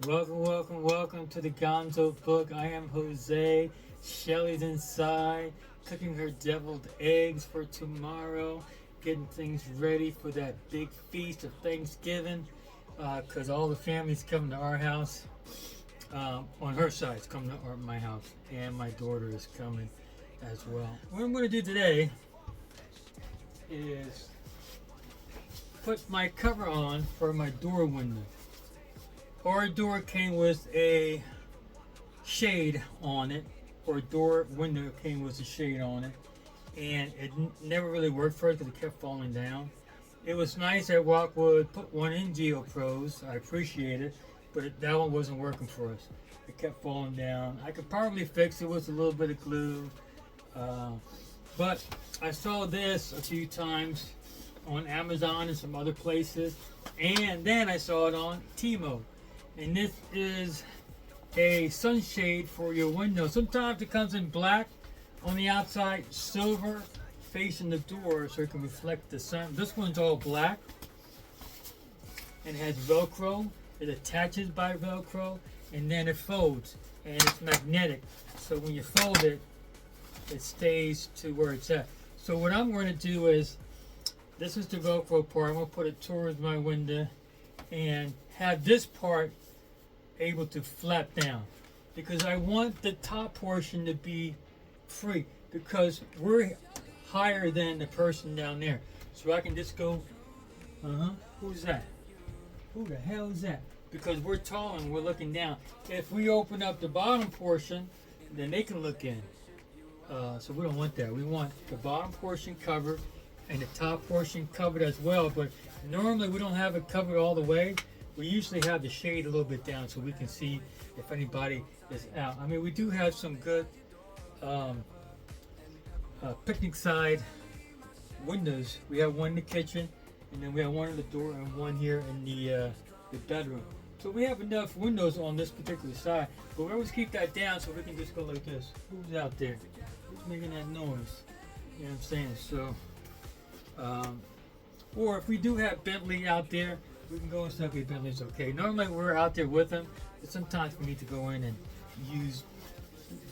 Welcome to the Gonzo book. I am Jose. Shelly's inside, cooking her deviled eggs for tomorrow, getting things ready for that big feast of Thanksgiving. Because all the family's coming to our house. On her side, it's coming to my house, and my daughter is coming as well. What I'm going to do today is put my cover on for my door window. Our door came with a shade on it, or door window came with a shade on it, and it never really worked for us because it kept falling down. It was nice that Rockwood put one in GeoPros. I appreciate it, but that one wasn't working for us. It kept falling down. I could probably fix it with a little bit of glue, but I saw this a few times on Amazon and some other places, and then I saw it on Temu. And this is a sunshade for your window. Sometimes it comes in black on the outside, silver facing the door so it can reflect the sun. This one's all black and has Velcro. It attaches by Velcro and then it folds and it's magnetic. So when you fold it, it stays to where it's at. So what I'm going to do is, this is the Velcro part. I'm going to put it towards my window and have this part able to flap down, because I want the top portion to be free, because we're higher than the person down there. So I can just go, who's that? Who the hell is that? Because we're tall and we're looking down. If we open up the bottom portion, then they can look in. So we don't want that. We want the bottom portion covered and the top portion covered as well. But normally we don't have it covered all the way. We usually have the shade a little bit down so we can see if anybody is out. I mean, we do have some good picnic side windows. We have one in the kitchen, and then we have one in the door and one here in the bedroom. So we have enough windows on this particular side, but we always keep that down so we can just go like this. Who's out there? Who's making that noise? You know what I'm saying? So, or if we do have Bentley out there, we can go and stuff with Bentley's okay. Normally we're out there with them, but sometimes we need to go in and use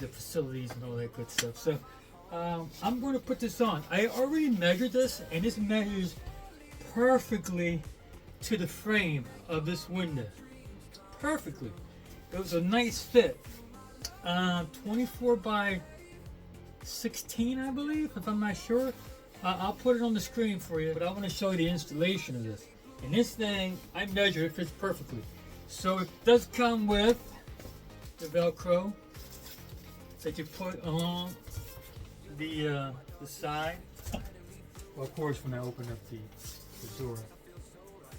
the facilities and all that good stuff. So I'm going to put this on. I already measured this, and this measures perfectly to the frame of this window. Perfectly. It was a nice fit. 24 by 16, I believe, if I'm not sure. I'll put it on the screen for you, but I want to show you the installation of this. And this thing, I measured, it fits perfectly. So it does come with the Velcro that you put along the side. Well, of course, when I open up the door.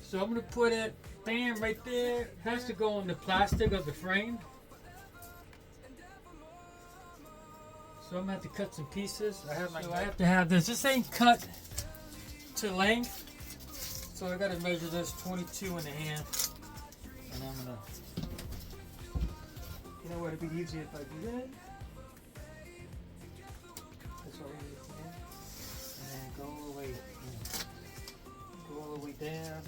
So I'm going to put it, bam, right there. It has to go on the plastic of the frame. So I'm going to have to cut some pieces. I have to have this. This ain't cut to length. So I got to measure this 22 and a half. And I'm going to, you know what, it'd be easier if I do that. That's what I need to do. And then go all the way, go all the way down.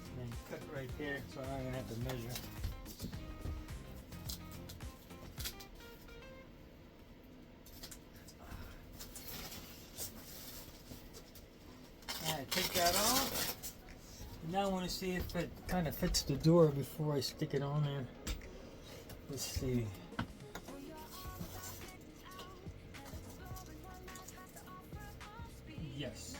And then cut right there, so I'm going to have to measure. Alright, take that off. Now I want to see if it kind of fits the door before I stick it on there. Let's see. Yes.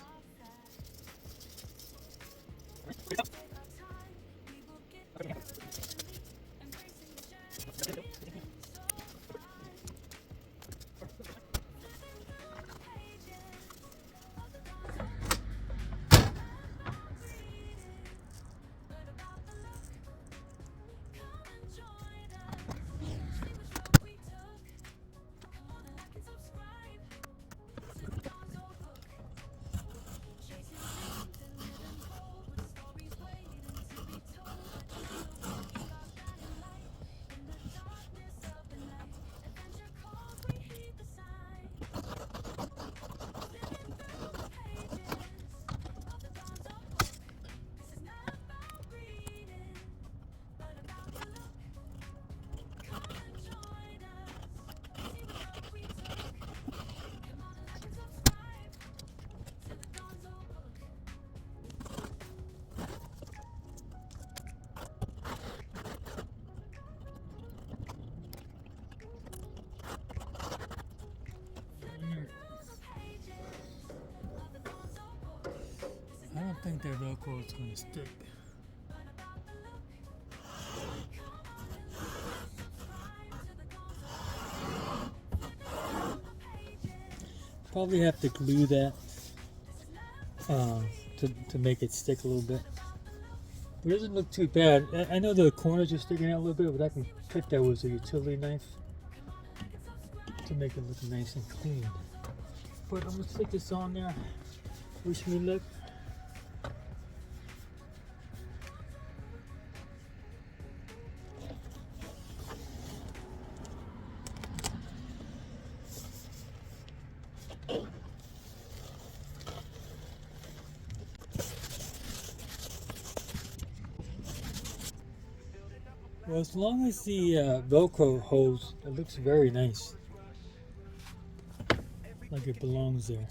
don't think that Velcro is going to stick. Probably have to glue that to make it stick a little bit. But it doesn't look too bad. I know the corners are sticking out a little bit, but I can cut that with a utility knife to make it look nice and clean. But I'm gonna stick this on there. Wish me luck. Well, as long as the Velcro holds, it looks very nice. Like it belongs there.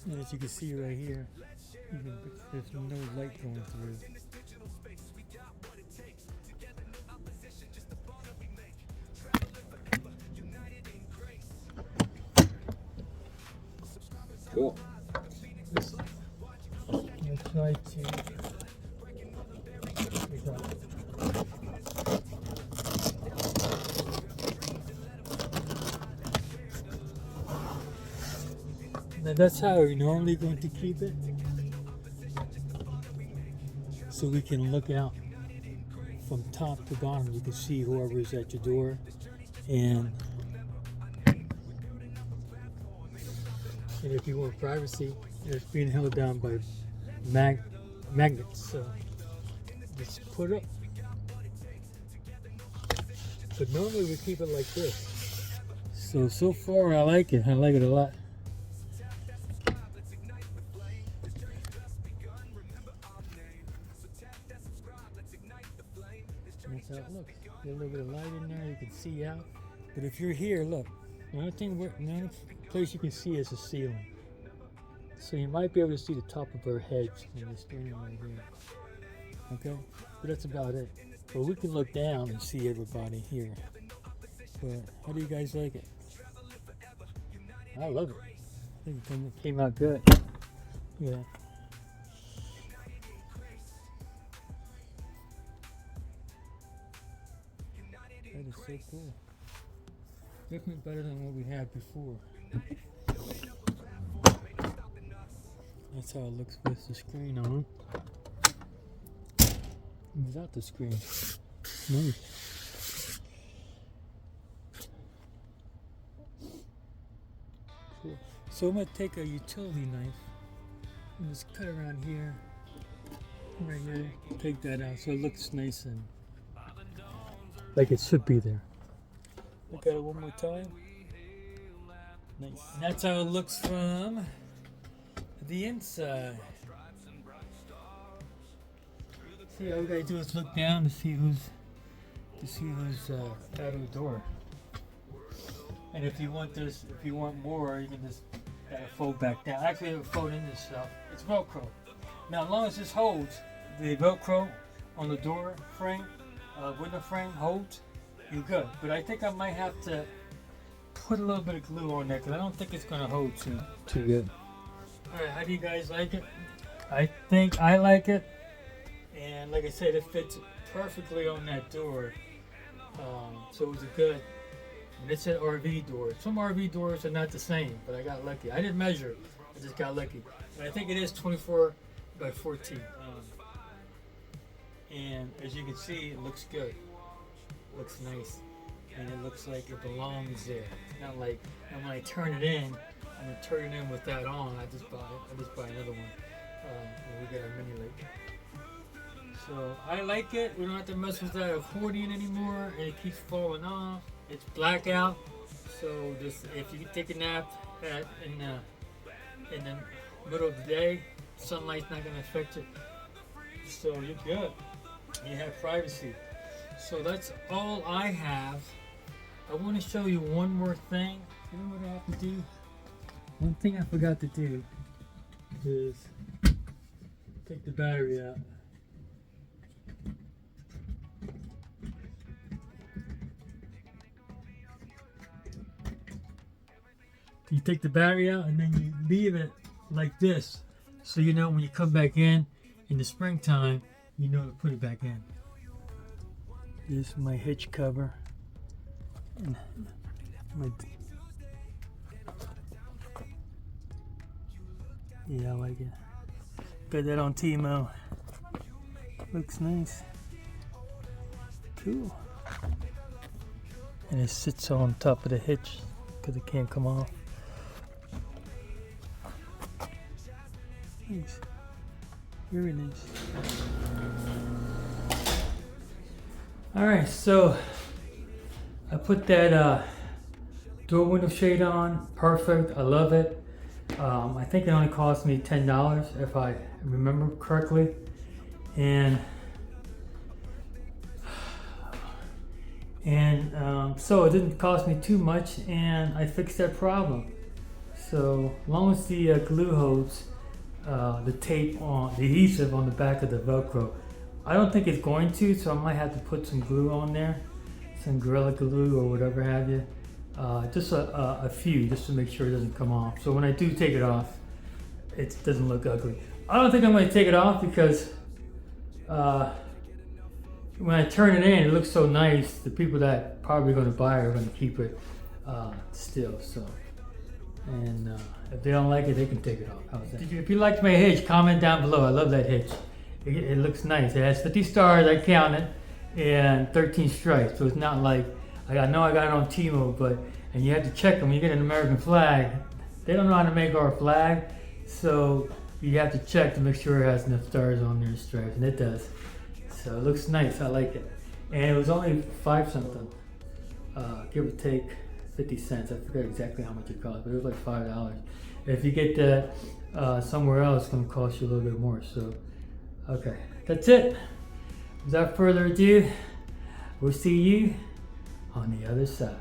And as you can see right here, there's no light going through. Cool. Let's try to. Now that's how we're normally going to keep it, so we can look out from top to bottom. You can see whoever's at your door, and if you want privacy, it's being held down by magnets. So just put up. But normally we keep it like this. So far I like it. I like it a lot. That's how it looks. Get a little bit of light in there, you can see out. But if you're here, look, the only place you can see is the ceiling. So you might be able to see the top of our heads when you're standing right here. Okay? But that's about it. But we can look down and see everybody here. But how do you guys like it? I love it. I think it came out good. Yeah. That is so cool. Definitely better than what we had before. That's how it looks with the screen on. Without the screen. Nice. Cool. So I'm going to take a utility knife and just cut around here. Right here. Take that out so it looks nice and like it should be there. Look at it one more time. Nice. And that's how it looks from the inside. See, all we gotta do is look down to see who's out of the door. And if you want this, if you want more, you can just fold back down. Actually, it'll fold in this stuff. It's Velcro. Now, as long as this holds, the Velcro on the door frame, window frame holds, you're good. But I think I might have to put a little bit of glue on there because I don't think it's gonna hold too good. Alright, how do you guys like it? I think I like it. And like I said, it fits perfectly on that door. So it was a good, and it's an RV door. Some RV doors are not the same, but I got lucky. I didn't measure, I just got lucky. And I think it is 24 by 14. And as you can see, it looks good. It looks nice. And it looks like it belongs there. Not like, and when I turn it in, I'm going to turn it in with that on. I just buy another one when we get our mini lake. So I like it. We don't have to mess with that accordion anymore, and it keeps falling off. It's blackout, so just if you can take a nap in the middle of the day, sunlight's not going to affect it. So you're good. You have privacy. So that's all I have. I want to show you one more thing. You know what I have to do? One thing I forgot to do is take the battery out. You take the battery out and then you leave it like this, so you know when you come back in the springtime, you know to put it back in. This is my hitch cover. And yeah, I like it. Got that on Temu. Looks nice. Cool. And it sits on top of the hitch because it can't come off. Nice. Very nice. Alright, so I put that door window shade on. Perfect. I love it. I think it only cost me $10 if I remember correctly. And so it didn't cost me too much, and I fixed that problem. So as long as the glue holds the tape on the adhesive on the back of the Velcro, I don't think it's going to, so I might have to put some glue on there, some Gorilla Glue or whatever have you, just a few, just to make sure it doesn't come off. So when I do take it off, it doesn't look ugly. I don't think I'm going to take it off because when I turn it in, it looks so nice. The people that probably going to buy it are going to keep it still. So, and if they don't like it, they can take it off. How's that? If you liked my hitch, comment down below. I love that hitch. It looks nice. It has 50 stars, I counted, and 13 stripes. So it's not like I know I got it on Temu, but and you have to check them. You get an American flag. They don't know how to make our flag, so you have to check to make sure it has enough stars on there, stripes, and it does. So it looks nice. I like it. And it was only 5 something, give or take 50 cents. I forget exactly how much it cost, but it was like $5. If you get that somewhere else, it's going to cost you a little bit more. So, okay, that's it. Without further ado, we'll see you on the other side.